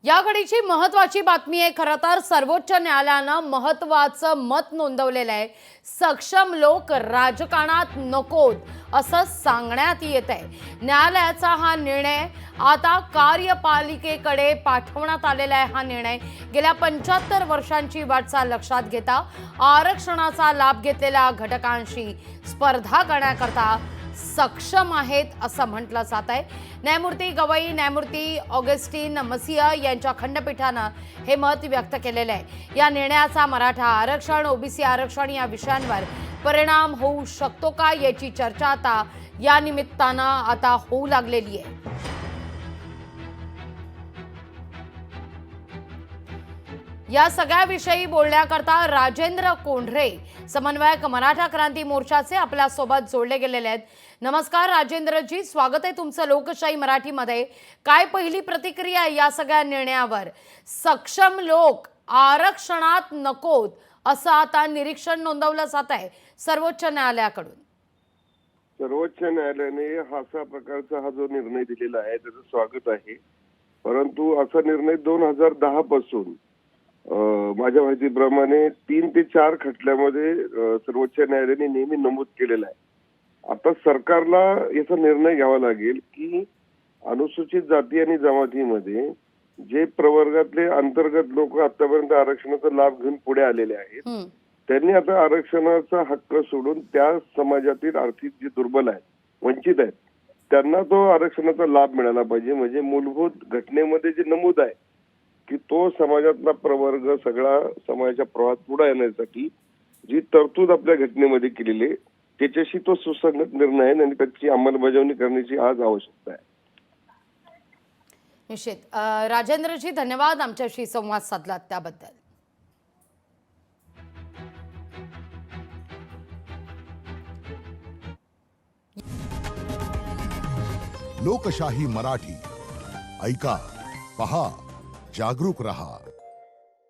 या घडीची महत्त्वाची बातमी आहे। खरं तर सर्वोच्च न्यायालयानं महत्त्वाचं मत नोंदवलेलं आहे। सक्षम लोक राजकारणात नकोत असं सांगण्यात येत आहे। न्यायालयाचा हा निर्णय आता कार्यपालिकेकडे पाठवण्यात आलेला आहे। हा निर्णय गेल्या 75 वर्षांची वाटचाल लक्षात घेता आरक्षणाचा लाभ घेतलेल्या घटकांशी स्पर्धा करण्याकरता सक्षम आहेत असं म्हटलं जात आहे। न्यायमूर्ती गवई न्यायमूर्ती ऑगस्टिन मसिया यांच्या खंडपीठानं हे मत व्यक्त केलेलं आहे। या निर्णयाचा मराठा आरक्षण ओबीसी आरक्षण या विषयांवर परिणाम होऊ शकतो का याची चर्चा आता या निमित्तानं आता होऊ लागलेली आहे। या सगळ्याविषयी बोलण्याकरता राजेंद्र कोंढरे समन्वयक मराठा क्रांती मोर्चाचे आपल्या सोबत जोडले गेलेले आहेत। नमस्कार राजेंद्रजी, स्वागत आहे तुमचं लोकशाही मराठीमध्ये। काय पहिली प्रतिक्रिया या सगळ्या निर्णयावर? सक्षम लोक आरक्षणात नकोत असं आता निरीक्षण नोंदवलं जात आहे सर्वोच्च न्यायालयाकडून। सर्वोच्च न्यायालयाने अशा प्रकारचा हा जो निर्णय दिलेला आहे त्याचं स्वागत आहे, परंतु असा निर्णय 2010 पासून माझ्या माहितीप्रमाणे 3 ते 4 खटल्यामध्ये सर्वोच्च न्यायालयाने नेहमी नमूद केलेला आहे। आता सरकारला याचा निर्णय घ्यावा लागेल की अनुसूचित जाती आणि जमातीमध्ये जे प्रवर्गातले अंतर्गत लोक आतापर्यंत आरक्षणाचा लाभ घेऊन पुढे आलेले आहेत त्यांनी आता आरक्षणाचा हक्क सोडून त्या समाजातील आर्थिक जे दुर्बल आहेत, वंचित आहेत, त्यांना तो आरक्षणाचा लाभ मिळाला पाहिजे। म्हणजे मूलभूत घटनेमध्ये जे नमूद आहे की तो समाजातला प्रवर्ग सगळा समाजाच्या प्रवाहात पुढे येण्यासाठी जी तरतूद आपल्या घटनेमध्ये केलेली आहे त्याच्याशी तो सुसंगत निर्णय आहे आणि त्याची अंमलबजावणी करण्याची आज आवश्यकता आहे। निश्चित। राजेंद्रजी धन्यवाद आमच्याशी संवाद साधलात त्याबद्दल। लोकशाही मराठी ऐका, पहा, जागरूक रहा।